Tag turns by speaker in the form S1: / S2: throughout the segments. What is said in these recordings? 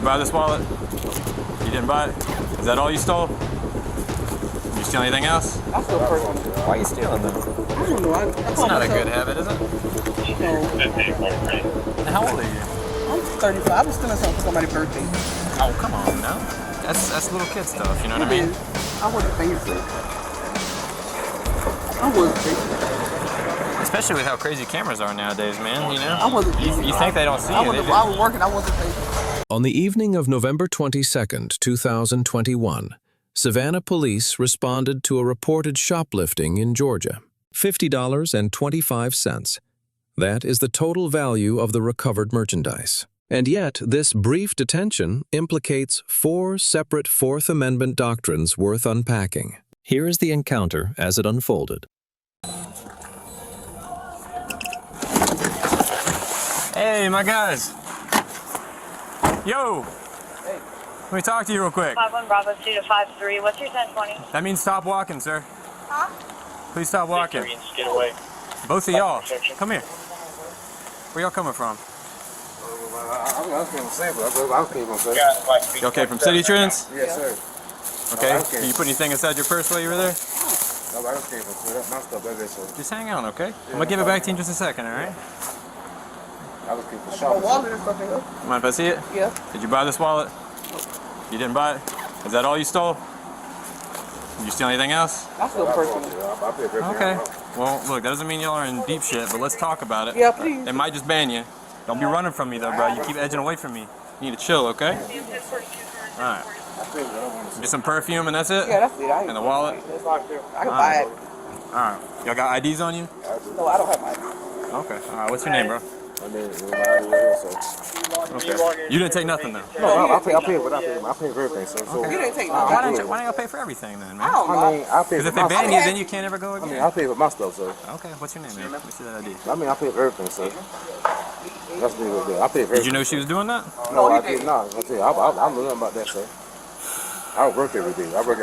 S1: you buy this wallet? You didn't buy it? Is that all you stole? Did you steal anything else?
S2: I stole Perfume.
S1: Why are you stealing them?
S2: I don't know.
S1: That's not a good habit, is it?
S2: No.
S1: How old are you?
S2: I'm 35. I was stealing something for somebody's birthday.
S1: Oh, come on now. That's little kid stuff, you know what I mean?
S2: I wasn't thinking. I wasn't thinking.
S1: Especially with how crazy cameras are nowadays, man, you know?
S2: I wasn't thinking.
S1: You think they don't see you.
S2: I was working, I wasn't thinking.
S3: On the evening of November 22nd, 2021, Savannah Police responded to a reported shoplifting in Georgia. $50.25. That is the total value of the recovered merchandise. And yet, this brief detention implicates 4 separate Fourth Amendment doctrines worth unpacking. Here is the encounter as it unfolded.
S1: Hey, my guys. Yo.
S2: Hey.
S1: Let me talk to you real quick.
S4: 51 Bravo 2 to 53. What's your 1020?
S1: That means stop walking, sir.
S4: Huh?
S1: Please stop walking.
S5: Get away.
S1: Both of y'all. Come here. Where y'all coming from? You okay from City Trends?
S6: Yes, sir.
S1: Okay. Did you put anything inside your purse while you were there?
S6: No, I just came from that's my stuff, that's it, sir.
S1: Just hang on, okay? I'm gonna give it back to you in just a second, alright?
S6: I was keeping
S2: My
S6: shopping.
S2: wallet or something else.
S1: Mind if I see it?
S2: Yeah.
S1: Did you buy this wallet? You didn't buy it? Is that all you stole? Did you steal anything else?
S2: I stole Perfume.
S1: Okay. Well, look, that doesn't mean y'all are in deep shit, but let's talk about it.
S2: Yeah, please.
S1: They might just ban you. Don't be running from me though, bro. You keep edging away from me. You need to chill, okay? Alright. Just some perfume and that's it?
S2: Yeah, that's it.
S1: And the wallet?
S2: I can buy it.
S1: Alright. Y'all got IDs on you?
S2: No, I don't have my ID.
S1: Okay. Alright, what's your name, bro?
S6: My name is Miranda, so.
S1: Okay. You didn't take nothing though?
S6: No, I pay for everything, sir. So,
S2: You didn't take
S1: Why
S2: nothing.
S1: don't y'all pay for everything then,
S2: I
S1: man?
S2: don't know.
S6: I mean, I pay
S1: Because
S6: for
S1: if they
S6: my
S1: ban
S6: stuff.
S1: you, then you can't ever go
S6: I
S1: again?
S6: mean, I pay for my stuff, sir.
S1: Okay, what's your name, man? Let me see that ID.
S6: I mean, I pay for everything, sir. That's me right there. I pay for everything.
S1: Did you know she was doing that?
S6: No, I did not. I tell you, I know nothing about that, sir. I work every day. I work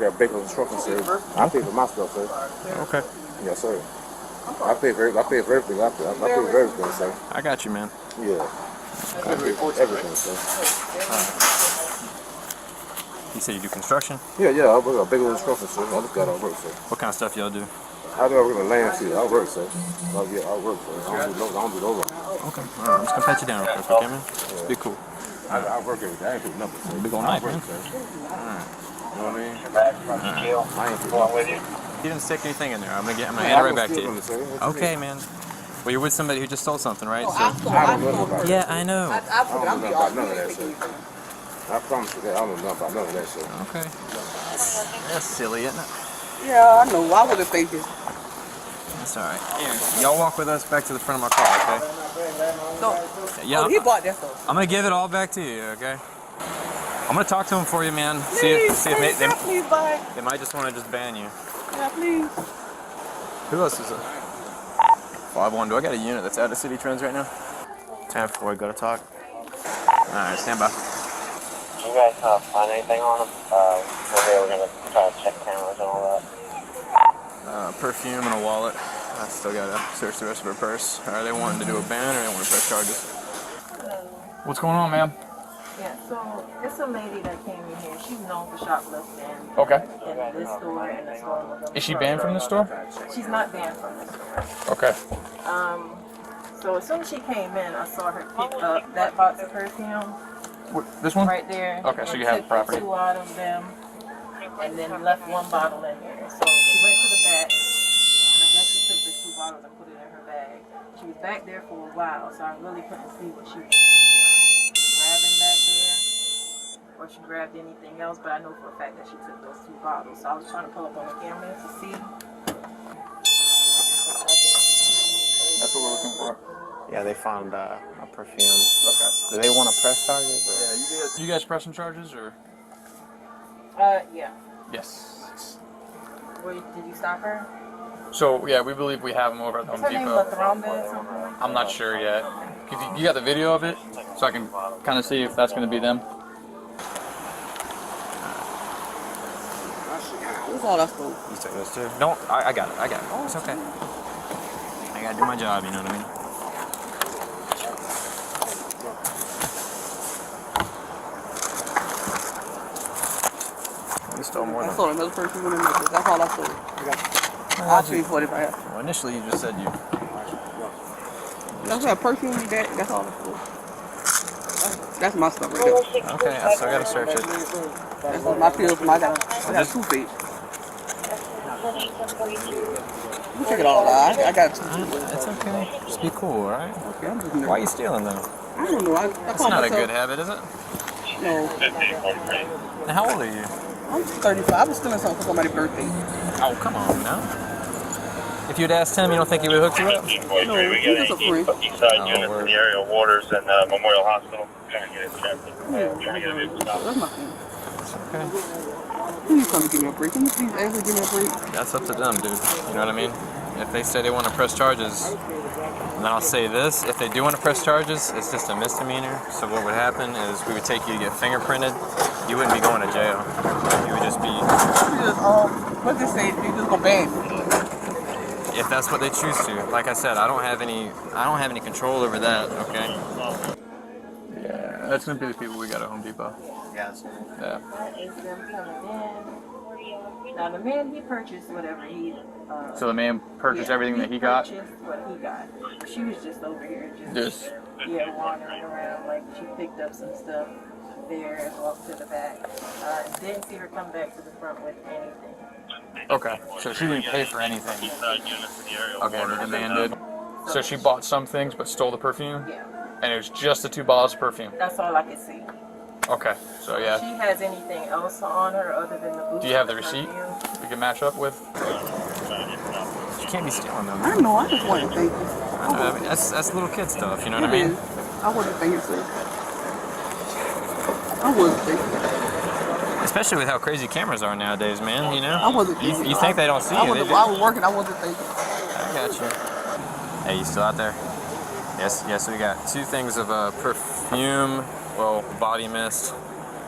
S6: at Baker Construction, sir. I pay for my stuff, sir.
S1: Okay.
S6: Yes, sir. I pay for everything. I pay for everything, sir.
S1: I got you, man.
S6: Yeah. I pay for everything, sir.
S1: You say you do construction?
S6: Yeah, I work at Baker Construction, sir. I look at I work, sir.
S1: What kind of stuff y'all do?
S6: I do work in the land field. I work, sir. I work, sir. I don't do no work.
S1: Okay. Alright, I'm just gonna pat you down real quick, okay, man? Just be cool.
S6: I work every day. I ain't do nothing, sir.
S1: Big old
S6: I
S1: night,
S6: work,
S1: man.
S6: sir. You know what I mean? I ain't do
S5: Going with you.
S1: You didn't stick anything in there. I'm gonna hand it right back to you.
S6: Okay,
S1: Okay, man. Well, you're with somebody who just stole something, right?
S2: I
S1: So.
S2: stole
S6: I don't know nothing about it.
S1: Yeah, I know.
S2: I
S6: I don't know nothing about none of that, sir. I promise you that. I don't know nothing about none of that, sir.
S1: Okay. That's silly, isn't it?
S2: Yeah, I know. I wasn't thinking.
S1: That's alright. Here, y'all walk with us back to the front of my car, okay?
S2: No.
S1: Yeah,
S2: Oh, he bought that stuff.
S1: I'm gonna give it all back to you, okay? I'm gonna talk to them for you, man.
S2: Please,
S1: See if
S2: please buy.
S1: they might just want to just ban you.
S2: Yeah, please.
S1: Who else is it? 5-1. Do I got a unit that's out of City Trends right now? 10-4. Gotta talk. Alright, stand by.
S5: You guys find anything on them? We're gonna try to check cameras and all that.
S1: Perfume and a wallet. I still gotta search the rest of her purse. Are they wanting to do a ban or they want to press charges? What's going on, ma'am?
S7: Yeah, so it's a lady that came in here. She's known for shoplifting.
S1: Okay.
S7: In this store and the store.
S1: Is she banned from the store?
S7: She's not banned from the store.
S1: Okay.
S7: So as soon as she came in, I saw her pick up that box of perfume
S1: This one?
S7: right there.
S1: Okay, so
S7: and
S1: you have
S7: took
S1: the property.
S7: 2 out of them, and then left 1 bottle in here. So she went to the back, and I guess she took the 2 bottles and put it in her bag. She was back there for a while, so I really couldn't see what she was grabbing back there, or she grabbed anything else, but I know for a fact that she took those 2 bottles. So I was trying to pull up on the camera to see.
S1: That's what we're looking for.
S5: Yeah, they found a perfume.
S1: Okay.
S5: Do they want to press charges? Or?
S1: Yeah, you guys pressing charges or?
S7: Yeah.
S1: Yes.
S7: Wait, did you stop her?
S1: So yeah, we believe we have them over at the
S7: Is
S1: Home
S7: her name
S1: Depot.
S7: Lathromba or something like that?
S1: I'm not sure yet. You got the video of it, so I can kind of see if that's going to be them.
S2: That's all I stole.
S1: You took those too? Don't. I got it. It's okay. I gotta do my job. You know what I mean? You stole more
S2: I
S1: than.
S2: sold another perfume in the necklace. That's all I sold. I'll pay for it if I have.
S1: Well, initially, you just said you.
S2: That's that perfume that's all I sold. That's my stuff right there.
S1: Okay, I still gotta search it.
S2: That's my pills. I got two feet. You take it all out. I got two feet.
S1: It's okay. Just be cool, alright?
S2: Okay, I'm just
S1: Why are you stealing though?
S2: I don't know. I
S1: It's
S2: call
S1: not a
S2: myself.
S1: good habit, is it?
S2: No.
S1: Now, how old are you?
S2: I'm 35. I was stealing something for somebody's birthday.
S1: Oh, come on now. If you'd asked him, you don't think he would hook you up?
S2: No, he's just a friend.
S5: Eastside units
S1: word.
S5: in the area of Waters and Memorial Hospital. Trying to get it checked. Trying to get a vehicle stopped.
S2: That's my friend.
S1: Okay.
S2: Can you come and give me a break? Can you please actually give me a break?
S1: That's up to them, dude. You know what I mean? If they say they want to press charges, and then I'll say this, if they do want to press charges, it's just a misdemeanor. So what would happen is we would take you to get fingerprinted. You wouldn't be going to jail. You would just be...
S2: What's this say? You just go ban me.
S1: If that's what they choose to. Like I said, I don't have any control over that, okay? Yeah, that's gonna be the people we got at Home Depot.
S5: Yes.
S1: Yeah.
S7: That is them coming in. Now the man, he purchased whatever he.
S1: So the man purchased
S7: yeah,
S1: everything that he got?
S7: Purchased what he got. She was just over here,
S1: Yes.
S7: yeah, wandering around. Like she picked up some stuff there and walked to the back. Didn't see her come back to the front with anything.
S1: Okay, so she didn't pay for anything.
S5: Eastside units in the area of
S1: Okay,
S5: Waters.
S1: but the man did. So she bought some things but stole the perfume?
S7: Yeah,
S1: And it was just the 2 bottles of perfume?
S7: that's all I could see.
S1: Okay, so yeah.
S7: She has anything else on her other than the boots?
S1: Do you have the
S7: and
S1: receipt
S7: perfume?
S1: we can match up with? You can't be stealing them.
S2: I know. I just want to thank you.
S1: I mean, that's little kid stuff, you know what I
S2: It
S1: mean?
S2: is. I wasn't thinking, sir. I wasn't thinking.
S1: Especially with how crazy cameras are nowadays, man, you know?
S2: I wasn't thinking.
S1: You think they don't see
S2: I
S1: you? They
S2: wasn't,
S1: do.
S2: I was working. I wasn't thinking.
S1: I got you. Hey, you still out there? Yes, we got 2 things of perfume, well, body mist,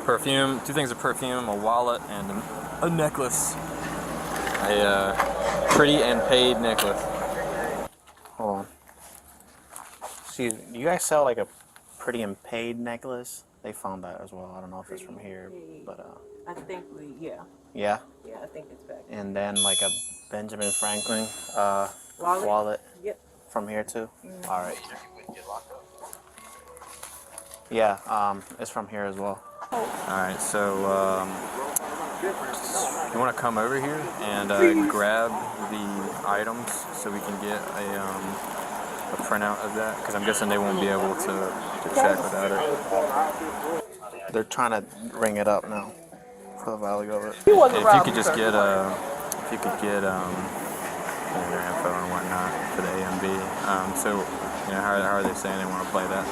S1: perfume, 2 things of perfume, a wallet, and a necklace. A pretty and paid necklace.
S8: Hold on. Excuse me. Do you guys sell like a pretty and paid necklace? They found that as well. I don't know if it's from here, but
S7: I think
S8: yeah.
S7: yeah, I think it's back.
S8: And then like a Benjamin Franklin wallet
S7: Yep.
S8: from here too. All right. Yeah, it's from here as well.
S1: Alright, so you want to come over here and grab the items so we can get a printout of that? Because I'm guessing they won't be able to check without it.
S8: They're trying to ring it up now for the value of it.
S2: He wasn't
S1: If you
S2: robbing
S1: could just
S2: sir.
S1: get their info and whatnot for the A&B. So, you know, how are they saying they want to play that?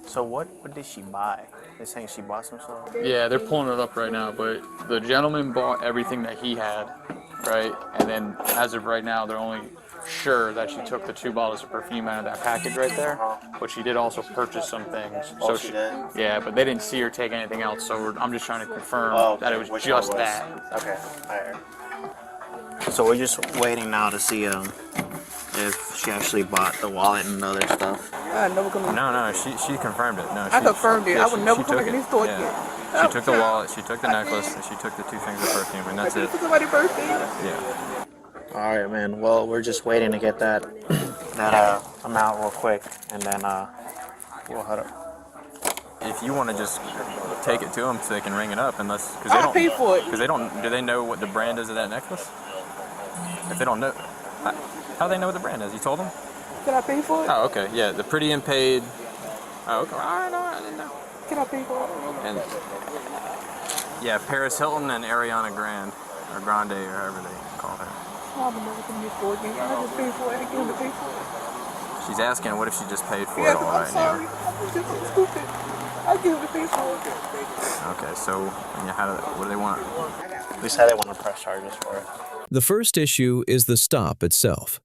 S8: So what did she buy? They're saying she bought some stuff?
S1: Yeah, they're pulling it up right now, but the gentleman bought everything that he had, right? And then as of right now, they're only sure that she took the 2 bottles of perfume out of that package right there, but she did also purchase some things.
S8: Oh, she did?
S1: Yeah, but they didn't see her take anything else, so I'm just trying to confirm that it was
S8: Which
S1: just
S8: one was?
S1: that.
S8: Okay, alright. So we're just waiting now to see if she actually bought the wallet and other stuff.
S2: I never come in.
S1: No, she confirmed it. No,
S2: I confirmed it.
S1: yeah,
S2: I would never come
S1: took
S2: back in
S1: it.
S2: this store
S1: Yeah.
S2: again.
S1: She took the wallet, she took the necklace, and she took the 2 things of perfume, and that's
S2: I did
S1: it.
S2: it for somebody's birthday.
S1: Yeah.
S8: Alright, man. Well, we're just waiting to get that amount real quick, and then we'll head up.
S1: If you want to just take it to them so they can ring it up, unless because
S2: I'll pay for it.
S1: Because they don't. Do they know what the brand is of that necklace? If they don't know, how do they know what the brand is? You told them?
S2: Can I pay for it?
S1: Oh, okay. Yeah, the pretty and paid. Oh, okay. I didn't know.
S2: Can I pay for it?
S1: And yeah, Paris Hilton and Ariana Grande, or Grande, or however they call her.
S2: I'll never come to this store again. I just pay for it. I give her to pay for it.
S1: She's asking, what if she just paid for
S2: Yeah,
S1: it all
S2: I'm
S1: right
S2: sorry.
S1: now?
S2: I'm just so stupid. I give her to pay for it.
S1: Okay, so what do they want?
S8: They said they want to press charges for it.
S3: The first issue is the stop itself.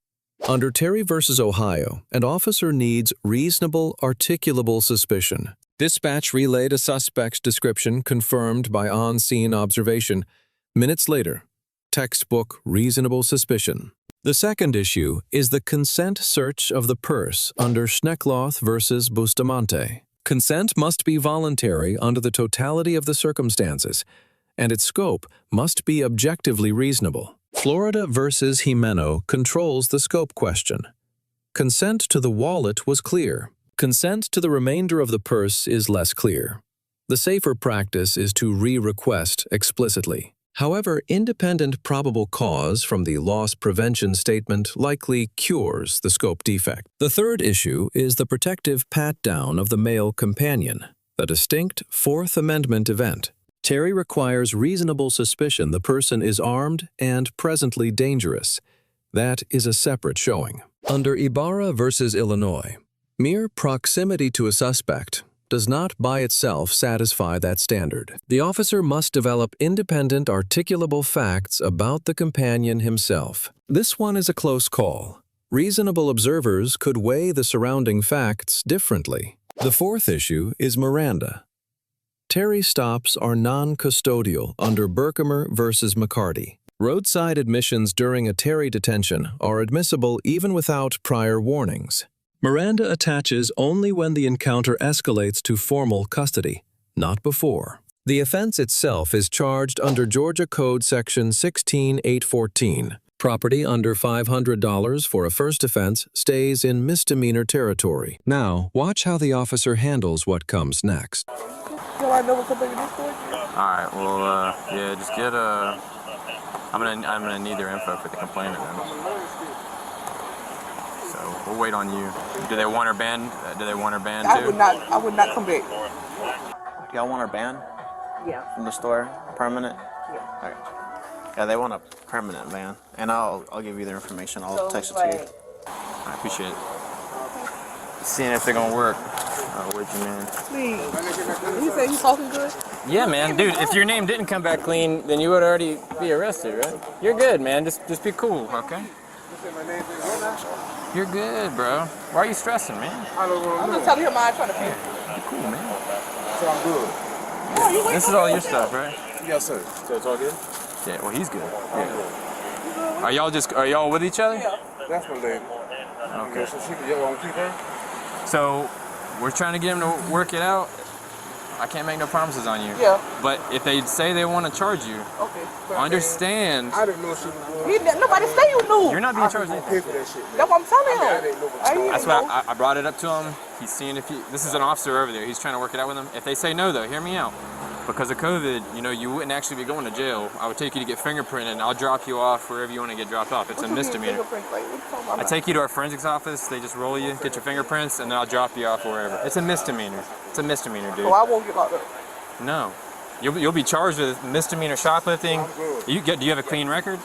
S3: Under Terry v. Ohio, an officer needs reasonable, articulable suspicion. Dispatch relayed a suspect's description confirmed by on-scene observation. Minutes later, textbook reasonable suspicion. The second issue is the consent search of the purse under Schneckloth v. Bustamante. Consent must be voluntary under the totality of the circumstances, and its scope must be objectively reasonable. Florida versus Jimeno controls the scope question. Consent to the wallet was clear. Consent to the remainder of the purse is less clear. The safer practice is to re-request explicitly. However, independent probable cause from the loss prevention statement likely cures the scope defect. The third issue is the protective pat-down of the male companion, a distinct Fourth Amendment event. Terry requires reasonable suspicion the person is armed and presently dangerous. That is a separate showing. Under Ybarra versus Illinois, mere proximity to a suspect does not by itself satisfy that standard. The officer must develop independent, articulable facts about the companion himself. This one is a close call. Reasonable observers could weigh the surrounding facts differently. The fourth issue is Miranda. Terry stops are non-custodial under Berkemer versus McCarty. Roadside admissions during a Terry detention are admissible even without prior warnings. Miranda attaches only when the encounter escalates to formal custody, not before. The offense itself is charged under Georgia Code Section 16814. Property under $500 for a first offense stays in misdemeanor territory. Now, watch how the officer handles what comes next.
S1: Alright, well, yeah, just get I'm gonna need their info for the complainant then. So we'll wait on you. Do they want her banned? Do they want her banned too?
S2: I would not come back.
S8: Y'all want her banned?
S7: Yeah.
S8: From the store? Permanent?
S7: Yeah.
S8: Alright. Yeah, they want a permanent ban. And I'll give you their information. I'll text it to you.
S1: I appreciate it. Seeing if they're gonna work. Oh, where'd you, man?
S2: Please. He said he's talking good?
S1: Yeah, man. Dude, if your name didn't come back clean, then you would already be arrested, right? You're good, man. Just be cool, okay? You're good, bro. Why are you stressing, man?
S2: I'm just telling him I'm trying to pay.
S1: You're cool, man.
S6: So I'm good.
S1: This is all your stuff, right?
S6: Yes, sir. So it's all good?
S1: Yeah, well, he's good. Yeah. Are y'all with each other?
S6: That's my lady.
S1: Okay.
S6: So you want to keep her?
S1: So, we're trying to get him to work it out. I can't make no promises on you.
S2: Yeah.
S1: But if they say they want to charge you,
S2: Okay.
S1: understand.
S6: I didn't know she was
S2: Nobody say you knew.
S1: You're not being charged anything.
S6: pay for that shit.
S2: That's what I'm telling him.
S6: I didn't know what's going on.
S1: That's why I brought it up to him. He's seeing if this is an officer over there. He's trying to work it out with him. If they say no, though, hear me out. Because of COVID, you wouldn't actually be going to jail. I would take you to get fingerprinted, and I'll drop you off wherever you want to get dropped off. It's a misdemeanor. I take you to our forensics office. They just roll you, get your fingerprints, and then I'll drop you off wherever. It's a misdemeanor. It's a misdemeanor, dude.
S2: So I won't get locked up.
S1: No. You'll be charged with misdemeanor shoplifting. Do you have a clean record?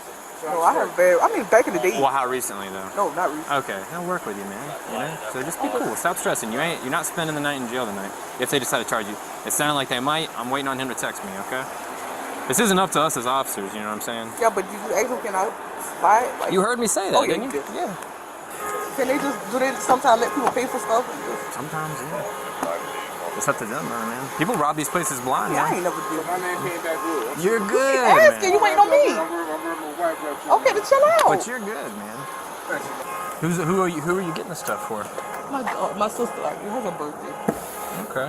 S2: No, I have bad. I mean, back in the day.
S1: Well, how recently though?
S2: No, not recently.
S1: Okay, I'll work with you, man. So just be cool. Stop stressing. You're not spending the night in jail tonight. If they decide to charge you, it sounded like they might. I'm waiting on him to text me. Okay. This isn't up to us as officers. You know what I'm saying?
S2: Yeah, but you ask them, can I buy it? Like,
S1: You heard me say that,
S2: Oh, yeah,
S1: didn't you?
S2: you did.
S1: Yeah.
S2: Can they do they sometimes let people pay for stuff? And just,
S1: Sometimes, yeah. It's up to them, man. People rob these places blind,
S2: I
S1: man.
S2: ain't never did.
S6: My name came back good.
S1: You're good,
S2: Asking,
S1: man.
S2: you ain't on me.
S6: I'm working with my wife right now.
S2: Okay, then chill out.
S1: But you're good, man. Who are you getting the stuff for?
S2: My sister, like, it was her birthday.
S1: Okay.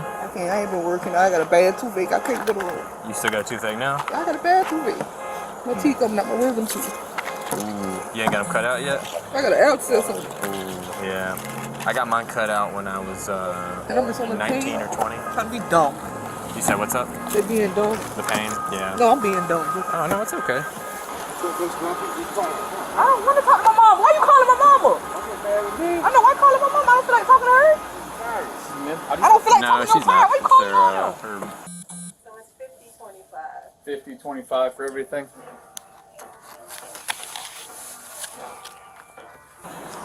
S2: I ain't been working. I got a bad toothache. I can't go to work.
S1: You still got a toothache now?
S2: I got a bad toothache. My teeth coming out, my wisdom teeth.
S1: Ooh. You ain't got them cut out yet?
S2: I got an abscess on it.
S1: Ooh, yeah. I got mine cut out when I was
S2: And I'm just on the
S1: 19
S2: pain.
S1: or 20.
S2: Trying to be dumb.
S1: You said what's up?
S2: They being dumb.
S1: The pain? Yeah.
S2: No, I'm being dumb.
S1: Oh, no, it's okay.
S2: I don't want to talk to my mom. Why you calling my mama? I know, why calling my mom? I don't feel like talking to her. I don't feel like
S1: No,
S2: talking to
S1: she's
S2: her.
S1: not.
S2: Why you calling her?
S7: So it's 50-25.
S9: 50-25 for everything.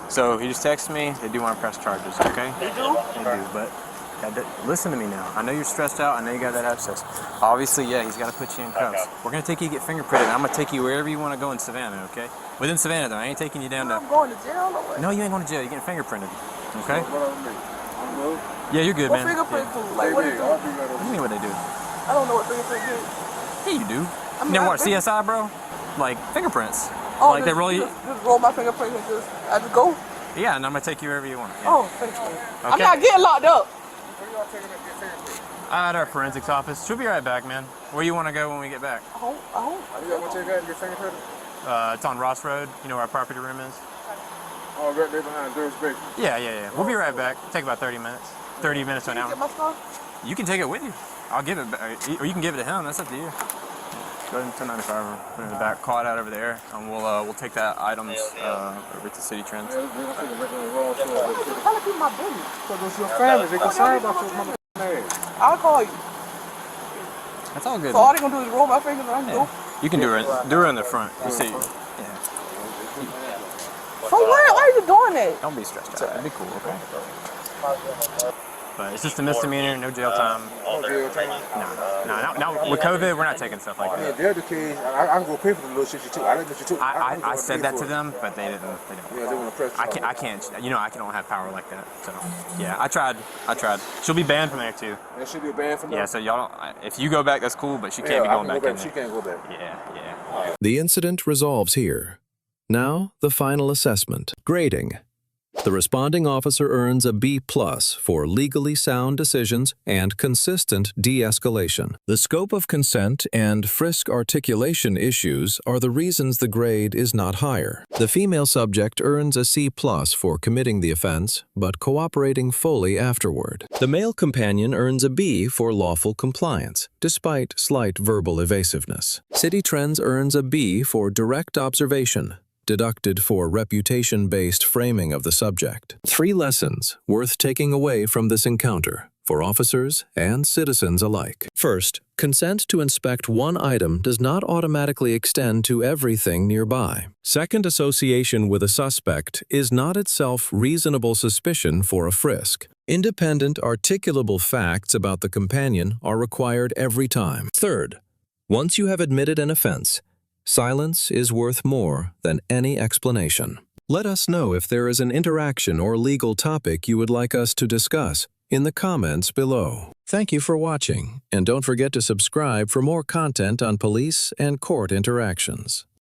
S1: So he just texted me. They do want to press charges, okay?
S2: They do?
S1: They do, but listen to me now. I know you're stressed out. I know you got that abscess. Obviously, yeah, he's got to put you in cuffs. We're going to take you to get fingerprinted, and I'm going to take you wherever you want to go in Savannah, okay? Within Savannah, though. I ain't taking you down to...
S2: I'm going to jail or what?
S1: No, you ain't going to jail. You're getting fingerprinted, okay? Yeah, you're good,
S2: What
S1: man.
S2: fingerprint
S1: Yeah.
S2: do? Like, what do you do?
S1: What do you mean what they do?
S2: I don't know what fingerprint do.
S1: Yeah, you do.
S2: I mean,
S1: You never
S2: I
S1: watch
S2: think-
S1: CSI, bro? Like, fingerprints.
S2: Oh,
S1: Like, they roll you...
S2: Just roll my fingerprint and I just go?
S1: Yeah, and I'm going to take you wherever you want. Yeah.
S2: Oh, thank you. I'm
S1: Okay.
S2: not getting locked up.
S1: At our forensics office. She'll be right back, man. Where you want to go when we get back?
S6: You want to take that and get fingerprint?
S1: It's on Ross Road. You know where our property room is?
S6: Oh, right there behind Durst Bakery.
S1: Yeah. We'll be right back. Take about 30 minutes. 30 minutes to an hour.
S2: Get my stuff?
S1: You can take it with you. I'll give it back. Or you can give it to him. That's up to you. Go ahead and 1095 put it in the back, call it out over there, and we'll take that items over to City Trends.
S2: I'm telling people my business.
S6: Because it's your family. They're concerned about your mother name.
S2: I'll call you.
S1: That's all good.
S2: So all they gonna do is roll my fingers and I can go.
S1: You can do it in the front. You see. Yeah.
S2: So what? Why are you doing that?
S1: Don't be stressed out. It'll be cool, okay? But it's just a misdemeanor, no jail time.
S6: No jail time.
S1: No. With COVID, we're not taking stuff like that.
S6: The other kids, I can go pay for the little shit you took. I didn't let you took.
S1: I said that to them, but they didn't.
S6: Yeah, they want to press.
S1: I can't. You know, I don't have power like that. So yeah, I tried. She'll be banned from there too.
S6: That should be banned from there.
S1: Yeah. So y'all don't. If you go back, that's cool, but she can't be going back in there.
S6: She can't go back.
S1: Yeah.
S3: The incident resolves here. Now, the final assessment. Grading. The responding officer earns a B+ for legally sound decisions and consistent de-escalation. The scope of consent and frisk articulation issues are the reasons the grade is not higher. The female subject earns a C+ for committing the offense, but cooperating fully afterward. The male companion earns a B for lawful compliance, despite slight verbal evasiveness. City Trends earns a B for direct observation, deducted for reputation-based framing of the subject. 3 lessons worth taking away from this encounter for officers and citizens alike. First, consent to inspect one item does not automatically extend to everything nearby. Second, association with a suspect is not itself reasonable suspicion for a frisk. Independent, articulable facts about the companion are required every time. Third, once you have admitted an offense, silence is worth more than any explanation. Let us know if there is an interaction or legal topic you would like us to discuss in the comments below. Thank you for watching, and don't forget to subscribe for more content on police and court interactions.